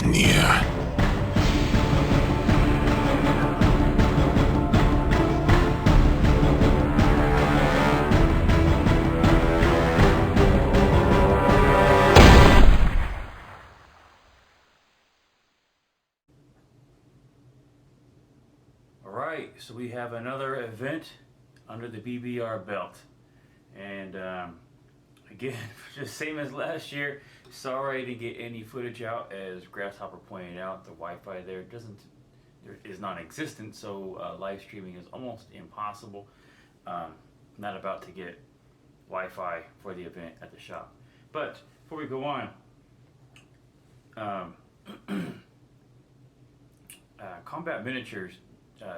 near. Alright, so we have another event under the BBR belt. And again, just same as last year, sorry I didn't get any footage out. As Grasshopper pointed out, the Wi-Fi there is non-existent, so live streaming is almost impossible. Not about to get Wi-Fi for the event at the shop. But before we go on, Combat Miniatures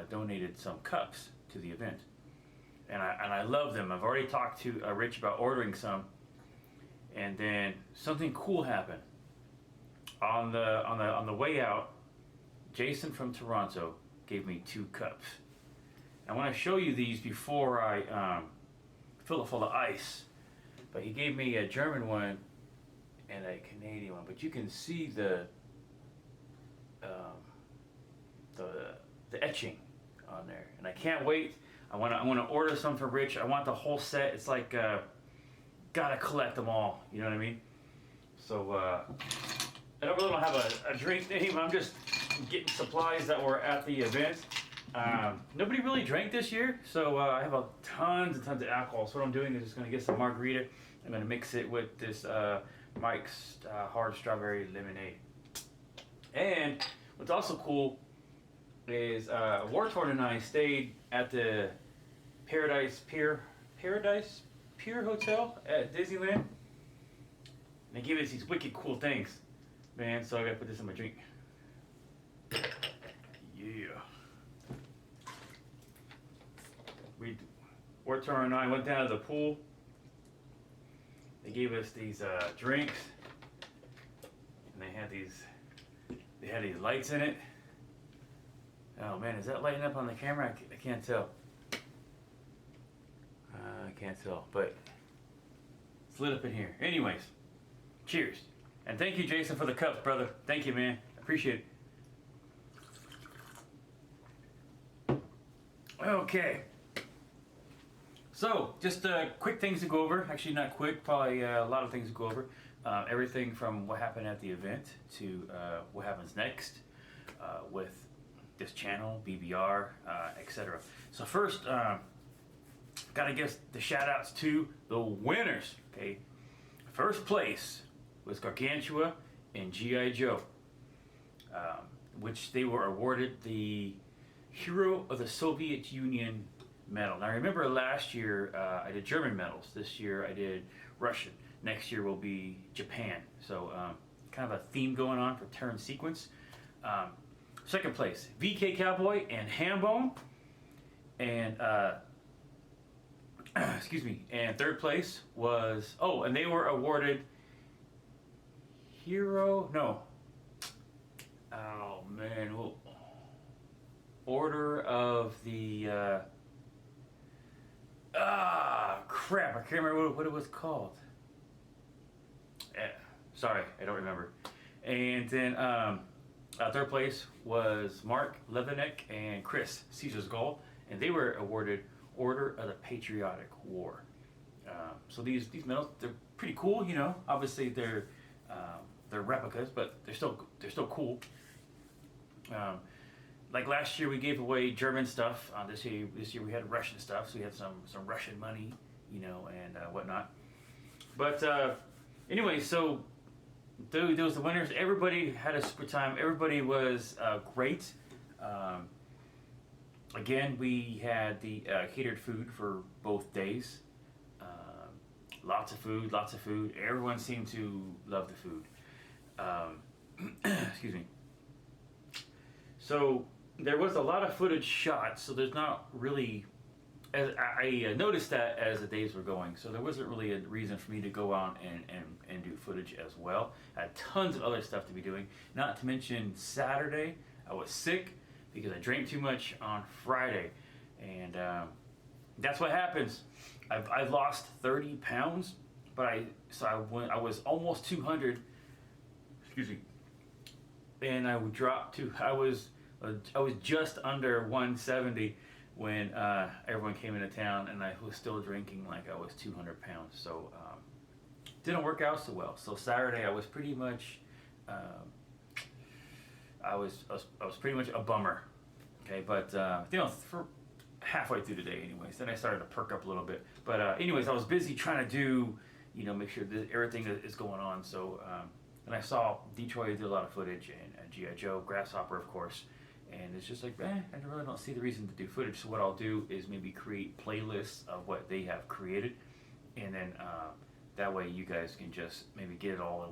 donated some cups to the event, and I love them. I've already talked to Rich about ordering some, and then something cool happened on the way out. Jason from Toronto gave me 2 cups. I want to show you these before I fill it full of ice. But he gave me a German one and a Canadian one. But you can see the etching on there, and I can't wait. I want to order some for Rich. I want the whole set. It's like gotta collect them all. You know what I mean? So I don't really have a drink name. I'm just getting supplies that were at the event. Nobody really drank this year, so I have tons and tons of alcohol. So what I'm doing is just going to get some margarita. I'm going to mix it with this Mike's hard strawberry lemonade. And what's also cool is Wartorn and I stayed at the Paradise Pier Hotel at Disneyland. And they gave us these wicked cool things, man. So I got to put this in my drink. Yeah. Wartor and I went down to the pool. They gave us these drinks, and they had these lights in it. Oh man, is that lighting up on the camera? I can't tell. I can't tell, but it's lit up in here. Anyways, cheers. And thank you, Jason, for the cups, brother. Thank you, man. Appreciate it. Okay. So, just quick things to go over. Actually, not quick, probably a lot of things to go over. Everything from what happened at the event to what happens next with this channel, BBR, etc. So first, gotta give the shout outs to the winners. Okay, first place was Gargantua and G.I. Joe, which they were awarded the Hero of the Soviet Union medal. Now remember last year I did German medals. This year I did Russian. Next year will be Japan. So kind of a theme going on for turn sequence. Second place, VK Cowboy and Hambone. And excuse me. And third place was and they were awarded Order of the crap, I can't remember what it was called. Sorry, I don't remember. And then third place was Mark Levinek and Chris Caesar's Goal, and they were awarded Order of the Patriotic War. So these medals, they're pretty cool, you know. Obviously they're replicas, but they're still cool. Like last year we gave away German stuff. This year we had Russian stuff, so we had some Russian money, you know, and whatnot. But anyway, so those the winners. Everybody had a super time. Everybody was great. Again, we had the catered food for both days. Lots of food. Everyone seemed to love the food. Excuse me. So there was a lot of footage shot, so there's not really, I noticed that as the days were going, so there wasn't really a reason for me to go out and do footage as well. I had tons of other stuff to be doing, not to mention Saturday, I was sick because I drank too much on Friday, and that's what happens. I've lost 30 pounds, but I was almost 200, excuse me, and I would drop to I was just under 170 when everyone came into town, and I was still drinking like I was 200 pounds. So didn't work out so well. So Saturday I was pretty much I was pretty much a bummer. Okay, but for halfway through the day, anyways, then I started to perk up a little bit. But anyways, I was busy trying to do, make sure that everything is going on. So and I saw Detroit did a lot of footage, and GI Joe, Grasshopper, of course. And it's just like, I really don't see the reason to do footage. So what I'll do is maybe create playlists of what they have created, and then that way you guys can just maybe get it all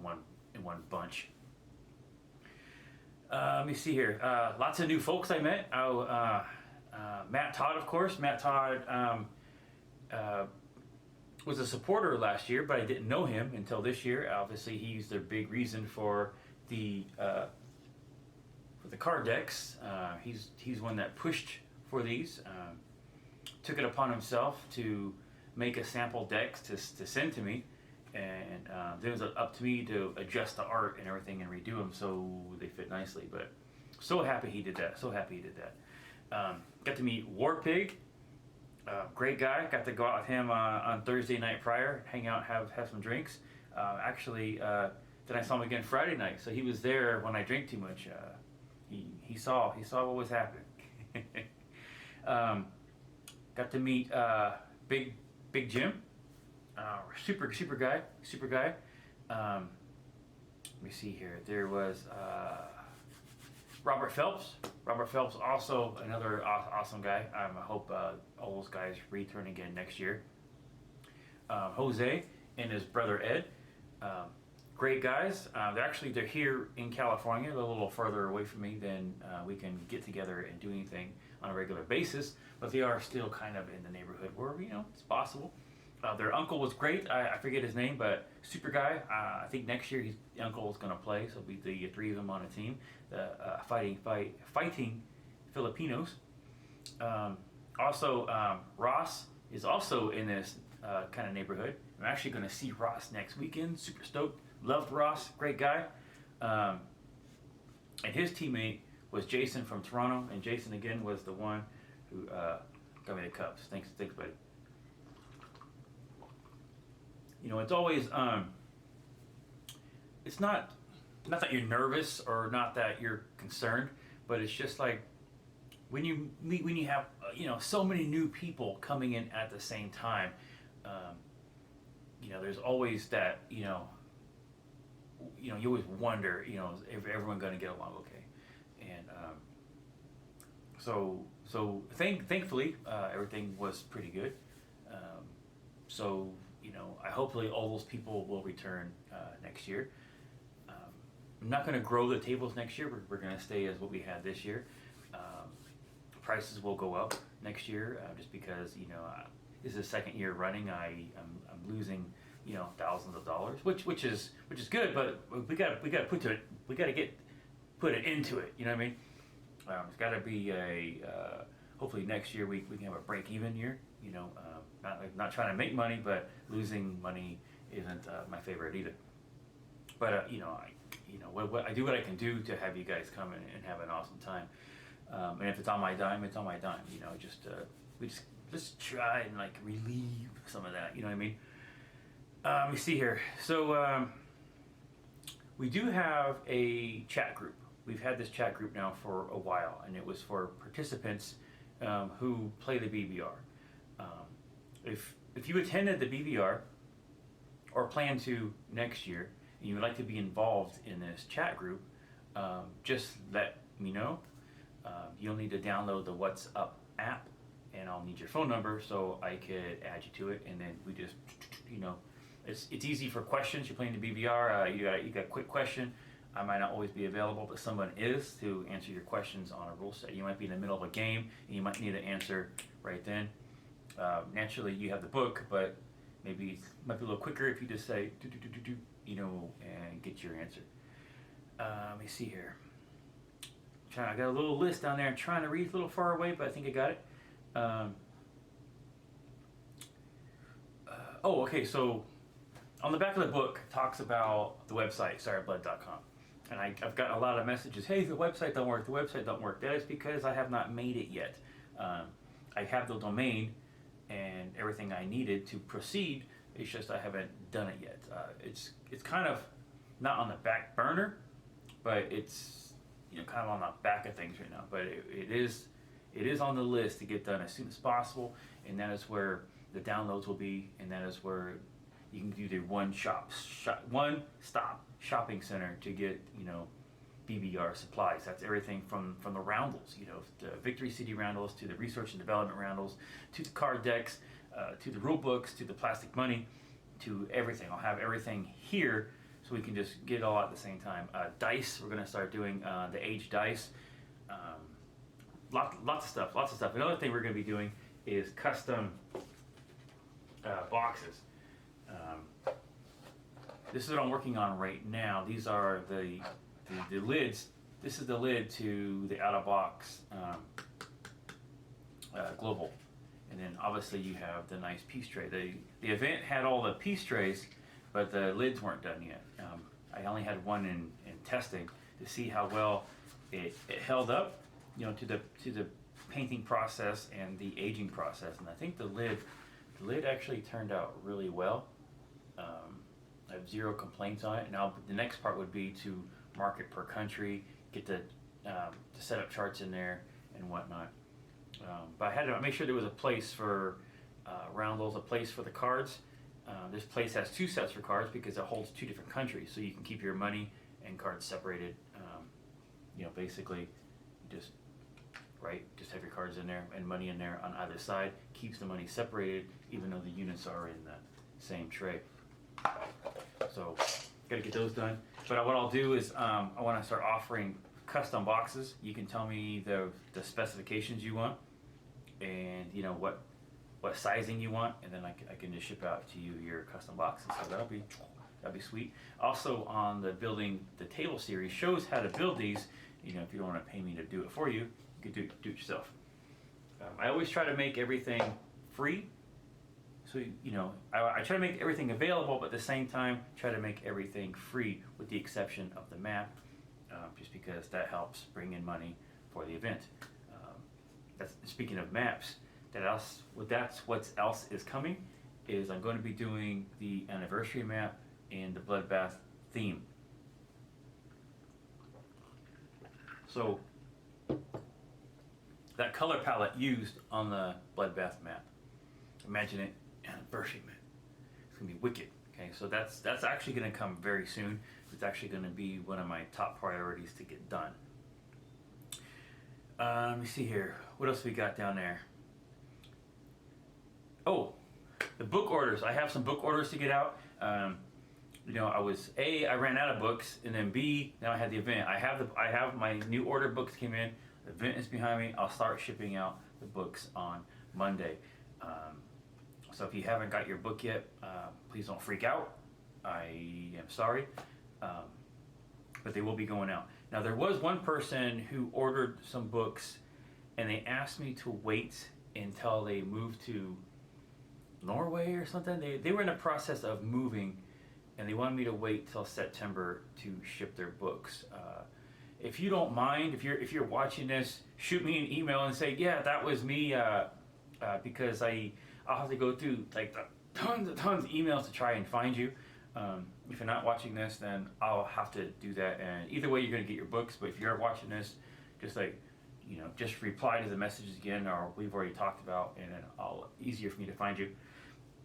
in one bunch. Let me see here. Lots of new folks I met. Matt Todd, of course. Matt Todd was a supporter last year, but I didn't know him until this year. Obviously, he's the big reason for the card decks. He's one that pushed for these. Took it upon himself to make a sample decks to send to me, and then it was up to me to adjust the art and everything and redo them so they fit nicely. But so happy he did that. Got to meet War Pig. Great guy. Got to go out with him on Thursday night prior, hang out, have some drinks. Then I saw him again Friday night, so he was there when I drank too much. He saw what was happening. Got to meet Big Jim. Super guy. Let me see here. There was Robert Phelps. Robert Phelps, also another awesome guy. I hope all those guys return again next year. Jose and his brother Ed. Great guys. They're here in California. They're a little further away from me than we can get together and do anything on a regular basis, but they are still kind of in the neighborhood where it's possible. Their uncle was great. I forget his name, but super guy. I think next year the uncle is going to play, so it'll be the three of them on a team. The fighting Filipinos. Ross is also in this kind of neighborhood. I'm actually going to see Ross next weekend. Super stoked. Loved Ross. Great guy. And his teammate was Jason from Toronto, and Jason again was the one who got me the cups. Thanks, buddy. It's always it's not that you're nervous or not that you're concerned, but it's just like when you have so many new people coming in at the same time. There's always that you always wonder if everyone's going to get along okay, and thankfully everything was pretty good. I hopefully all those people will return next year. I'm not going to grow the tables next year. We're going to stay as what we had this year. Prices will go up next year just because this is the second year running. I'm losing thousands of dollars, which is good, but we got to put it into it. You know what I mean? It's got to be hopefully next year we can have a break even year. Not trying to make money, but losing money isn't my favorite either. But I do what I can do to have you guys come in and have an awesome time. And if it's on my dime, it's on my dime. Let's try and relieve some of that. You know what I mean? Let me see here. So we do have a chat group. We've had this chat group now for a while, and it was for participants who play the BBR. If you attended the BBR or plan to next year, and you would like to be involved in this chat group, just let me know. You'll need to download the What's Up app, and I'll need your phone number so I could add you to it, and then we just, it's easy for questions. You're playing the BBR, you got a quick question. I might not always be available, but someone is to answer your questions on a rule set. You might be in the middle of a game, and you might need an answer right then. Naturally, you have the book, but maybe it might be a little quicker if you just say, and get your answer. Let me see here. I got a little list down there. I'm trying to read a little far away, but I think I got it. Okay, so on the back of the book, it talks about the website, sorryblood.com. And I've gotten a lot of messages, hey, the website don't work, the website don't work. That is because I have not made it yet. I have the domain and everything I needed to proceed. It's just I haven't done it yet. It's kind of not on the back burner, but it's kind of on the back of things right now. But it is on the list to get done as soon as possible, and that is where the downloads will be, and that is where you can do the one stop shopping center to get BBR supplies. That's everything from the roundels, the Victory City roundels to the research and development roundels to the card decks, to the rule books, to the plastic money, to everything. I'll have everything here so we can just get it all at the same time. Dice, we're going to start doing the age dice. Lots of stuff. Another thing we're going to be doing is custom boxes. This is what I'm working on right now. These are the lids. This is the lid to the out-of-box global. And then obviously you have the nice piece tray. The event had all the piece trays, but the lids weren't done yet. I only had one in testing to see how well it held up, to the painting process and the aging process. And I think the lid actually turned out really well. I have zero complaints on it. Now the next part would be to mark it per country, get the setup charts in there and whatnot. But I had to make sure there was a place for roundels, a place for the cards. This place has 2 sets for cards because it holds 2 different countries, so you can keep your money and cards separated. Basically, just have your cards in there and money in there on either side. Keeps the money separated, even though the units are in the same tray. So, gotta get those done. But what I'll do is I want to start offering custom boxes. You can tell me the specifications you want, and what sizing you want, and then I can just ship out to you your custom boxes. So that'll be sweet. Also on the building the table series shows how to build these. If you don't want to pay me to do it for you, you can do it yourself. I always try to make everything free. So I try to make everything available, but at the same time try to make everything free, with the exception of the map, just because that helps bring in money for the event. Speaking of maps. That's what else is coming, is I'm going to be doing the anniversary map and the Bloodbath theme. So that color palette used on the Bloodbath map, imagine it anniversary map. It's gonna be wicked. Okay, so that's actually gonna come very soon. It's actually gonna be one of my top priorities to get done. Let me see here. What else we got down there? Oh, the book orders. I have some book orders to get out. I ran out of books, and then B, now I had the event. I have my new order books came in. The event is behind me. I'll start shipping out the books on Monday. So if you haven't got your book yet, please don't freak out. I am sorry, but they will be going out. Now there was one person who ordered some books, and they asked me to wait until they moved to Norway or something. They were in the process of moving, and they wanted me to wait till September to ship their books. If you don't mind, if you're watching this, shoot me an email and say, yeah, that was me, because I'll have to go through like tons of emails to try and find you. If you're not watching this, then I'll have to do that. And either way, you're gonna get your books. But if you're watching this, just reply to the messages again, or we've already talked about, and then easier for me to find you.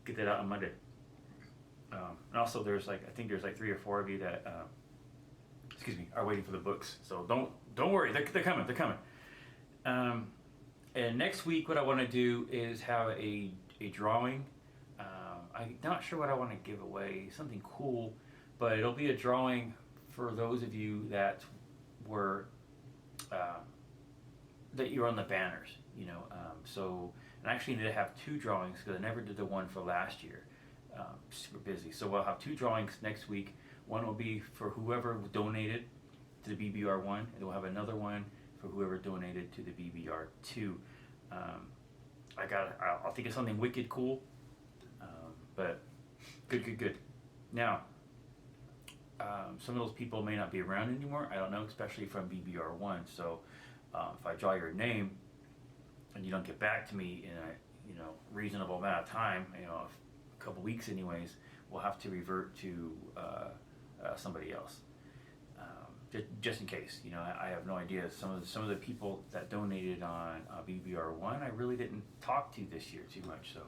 Get that out on Monday. And also, I think there's 3 or 4 of you that, are waiting for the books. So don't worry, they're coming. And next week, what I want to do is have a drawing. I'm not sure what I want to give away, something cool, but it'll be a drawing for those of you that were that you're on the banners. So and I actually need to have 2 drawings because I never did the one for last year. Super busy, so we'll have 2 drawings next week. One will be for whoever donated to the BBR1, and we'll have another one for whoever donated to the BBR2. I'll think of something wicked cool, but good. Now, some of those people may not be around anymore. I don't know, especially from BBR1. So if I draw your name and you don't get back to me in a reasonable amount of time, a couple weeks anyways, we'll have to revert to somebody else. Just in case, I have no idea. Some of the people that donated on BBR1, I really didn't talk to this year too much. So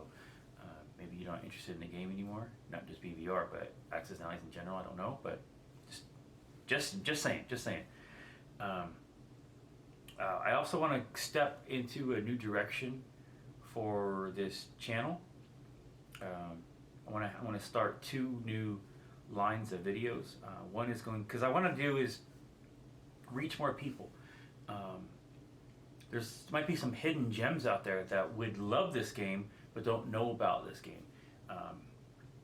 maybe you're not interested in the game anymore, not just BBR, but Access and Allies in general. I don't know, but just saying. I also want to step into a new direction for this channel. I want to start 2 new lines of videos. One is going, because I want to do is reach more people. There might be some hidden gems out there that would love this game but don't know about this game.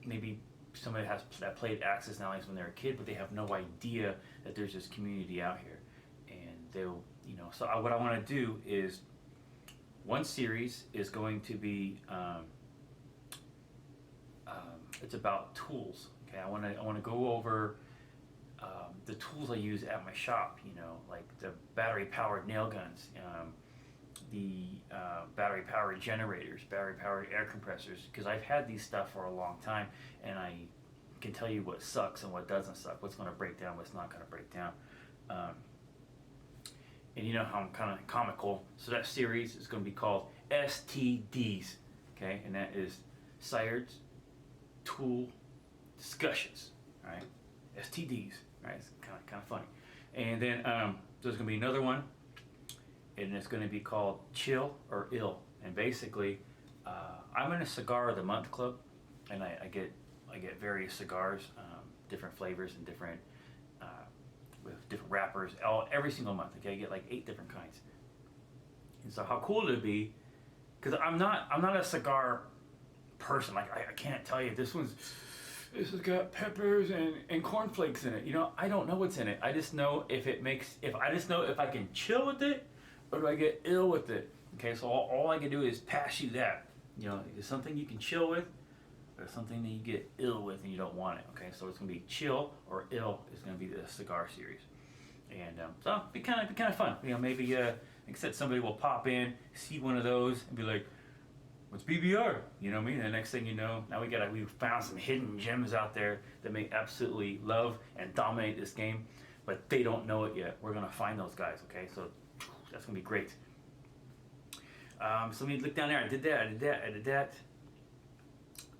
Maybe somebody that played Axis and Allies when they were a kid, but they have no idea that there's this community out here, and they'll, So what I want to do is, one series is going to be it's about tools. Okay, I want to go over the tools I use at my shop. Like the battery-powered nail guns, the battery-powered generators, battery-powered air compressors. Because I've had these stuff for a long time, and I can tell you what sucks and what doesn't suck. What's going to break down, what's not going to break down. And you know how I'm kind of comical. So that series is going to be called STDs. Okay, and that is Sired's Tool Discussions. All right, STDs. Right, it's kind of funny. And then there's going to be another one, and it's going to be called Chill or Ill. And basically, I'm in a Cigar of the Month club, and I get various cigars, different flavors and different with different wrappers, every single month. Okay, I get like 8 different kinds. And so how cool would it be? Because I'm not a cigar person. Like I can't tell you this has got peppers and cornflakes in it. I don't know what's in it. I just know if I can chill with it, or do I get ill with it. Okay, so all I can do is pass you that. Is something you can chill with, or something that you get ill with and you don't want it. Okay, so it's gonna be chill or ill is gonna be the cigar series, and so it'll be kind of fun. Maybe like I said, somebody will pop in, see one of those, and be like, "What's BBR?" You know what I mean? And the next thing you know, now we found some hidden gems out there that may absolutely love and dominate this game, but they don't know it yet. We're gonna find those guys. Okay, so that's gonna be great. So let me look down there. I did that.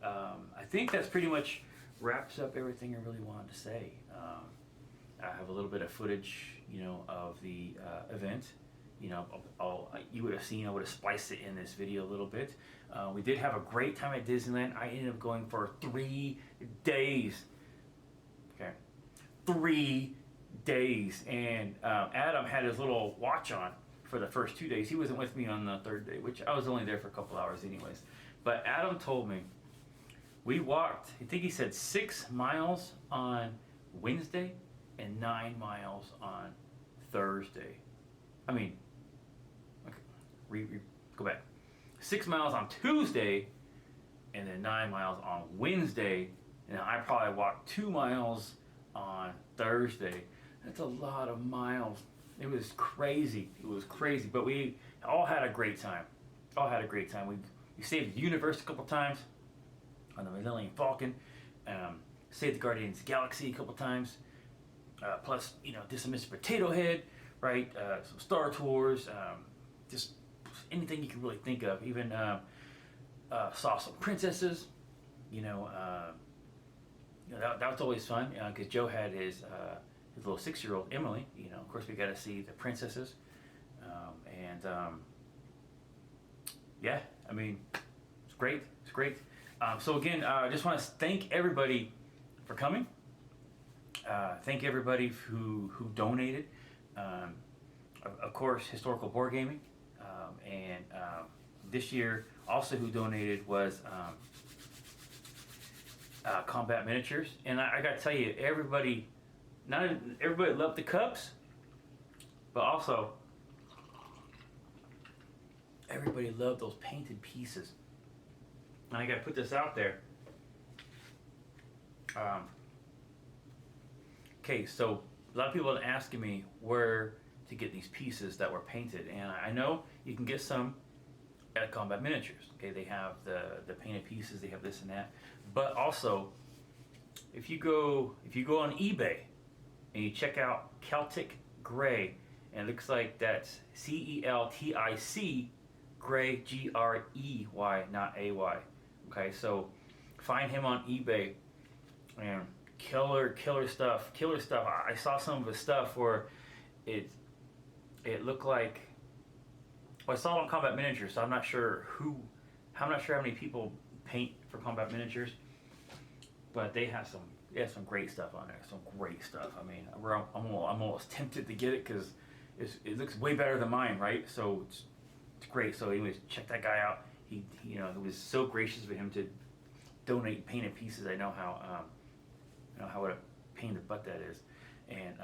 I think that's pretty much wraps up everything I really wanted to say. I have a little bit of footage, of the event. You would have seen, I would have spliced it in this video a little bit. We did have a great time at Disneyland. I ended up going for 3 days. Okay, 3 days. And Adam had his little watch on for the first 2 days. He wasn't with me on the 3rd day, which I was only there for a couple hours anyways. But Adam told me we walked, I think he said 6 miles on Wednesday and 9 miles on Thursday. Okay, go back. 6 miles on Tuesday and then 9 miles on Wednesday. And I probably walked 2 miles on Thursday. That's a lot of miles. It was crazy. But we all had a great time. We saved the universe a couple times on the Millennium Falcon. Saved the Guardians of the Galaxy a couple times. Plus, did some Mr. Potato Head, right? Some Star Tours. Just anything you can really think of. Even saw some princesses. That was always fun because Joe had his little 6-year-old Emily. Of course, we got to see the princesses, yeah, it's great. So again, I just want to thank everybody for coming. Thank everybody who donated. Of course, Historical Board Gaming, and this year also who donated was Combat Miniatures. And I got to tell you, not everybody loved the cups, but also everybody loved those painted pieces. And I got to put this out there. Okay, so a lot of people are asking me where to get these pieces that were painted, and I know you can get some at Combat Miniatures. Okay, they have the painted pieces, they have this and that, but also if you go on eBay and you check out Celtic Gray, and it looks like that's CELTIC Gray, GREY, not AY. Okay, so find him on eBay, and killer stuff. I saw some of his stuff where it looked like, well, I saw it on Combat Miniatures, so I'm not sure how many people paint for Combat Miniatures, but they have some great stuff on there. Some great stuff. I mean, I'm almost tempted to get it because it looks way better than mine, right? So it's great. So anyways, check that guy out. He it was so gracious of him to donate painted pieces. I know what a pain in the butt that is, and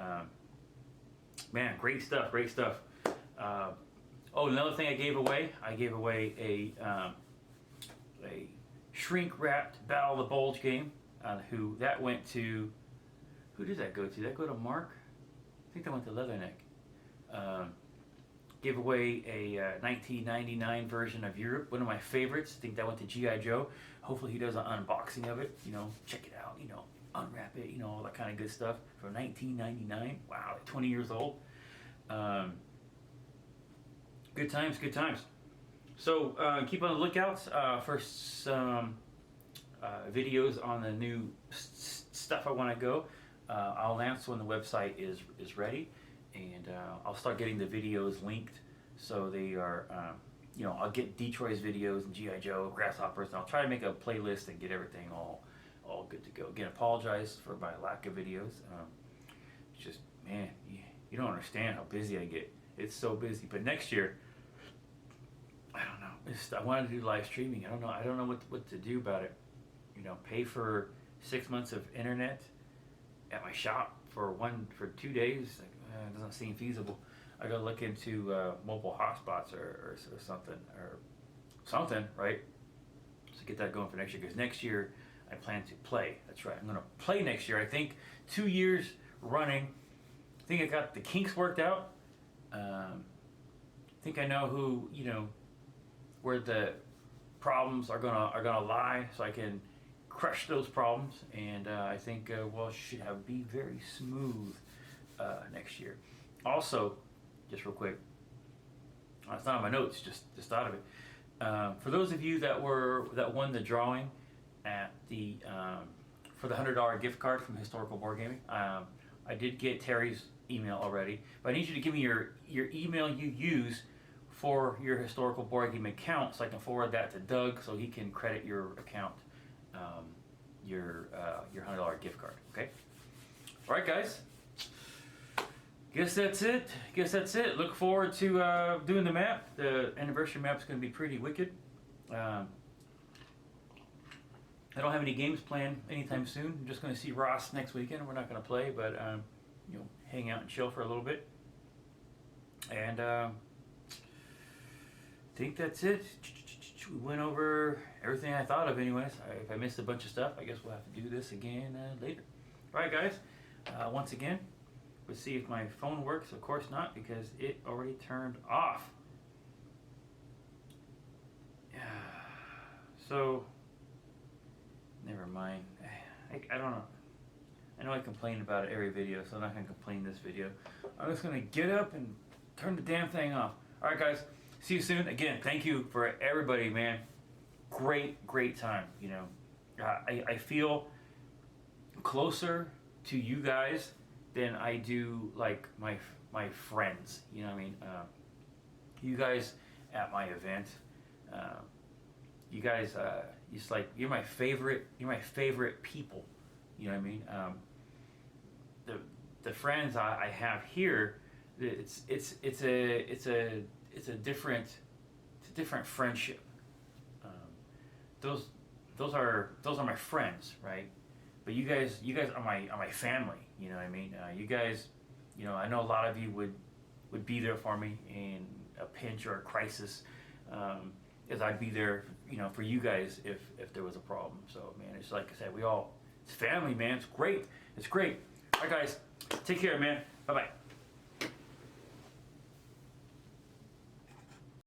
man, great stuff. Oh, another thing I gave away a shrink wrapped Battle of the Bulge game. Who did that go to? Did that go to Mark? I think that went to Leatherneck. Gave away a 1999 version of Europe, one of my favorites. I think that went to G.I. Joe. Hopefully he does an unboxing of it, check it out, unwrap it, all that kind of good stuff from 1999. Wow, 20 years old. Good times. So keep on the lookout for some videos on the new stuff I want to go. I'll announce when the website is ready, and I'll start getting the videos linked, so they are, I'll get Detroit's videos and G.I. Joe, Grasshoppers, and I'll try to make a playlist and get everything all good to go. Again, apologize for my lack of videos. It's just, man, you don't understand how busy I get. It's so busy. But next year, I don't know. I wanted to do live streaming. I don't know what to do about it. Pay for 6 months of internet at my shop for 2 days. It doesn't seem feasible. I gotta look into mobile hotspots or something, right? So get that going for next year, because next year I plan to play. That's right, I'm gonna play next year. I think 2 years running. I think I got the kinks worked out. I think I know where the problems are gonna lie, so I can crush those problems, and I think should be very smooth next year. Also, just real quick, it's not on my notes, just thought of it. For those of you that won the drawing at the for the $100 gift card from Historical Board Gaming, I did get Terry's email already, but I need you to give me your email you use for your Historical Board Game account, so I can forward that to Doug, so he can credit your account, your $100 gift card. Okay. All right, guys. Guess that's it. Look forward to doing the map. The anniversary map is going to be pretty wicked. I don't have any games planned anytime soon. I'm just going to see Ross next weekend. We're not going to play, but hang out and chill for a little bit. And I think that's it. We went over everything I thought of anyways. If I missed a bunch of stuff, I guess we'll have to do this again later. Alright guys, once again, let's see if my phone works. Of course not, because it already turned off. So, never mind. I don't know. I know I complain about it every video, so I'm not going to complain this video. I'm just going to get up and turn the damn thing off. Alright guys, see you soon. Again, thank you for everybody, man. Great time, I feel closer to you guys than I do like my friends. You know what I mean? You guys at my event, you guys, it's like you're my favorite people. You know what I mean? The friends I have here, it's a different friendship. Those are my friends, right? But you guys are my family. You know what I mean? You guys, I know a lot of you would be there for me in a pinch or a crisis, as I'd be there, for you guys if there was a problem. So man, it's like I said, it's family, man. It's great. right, guys. Take care, man. Bye-bye.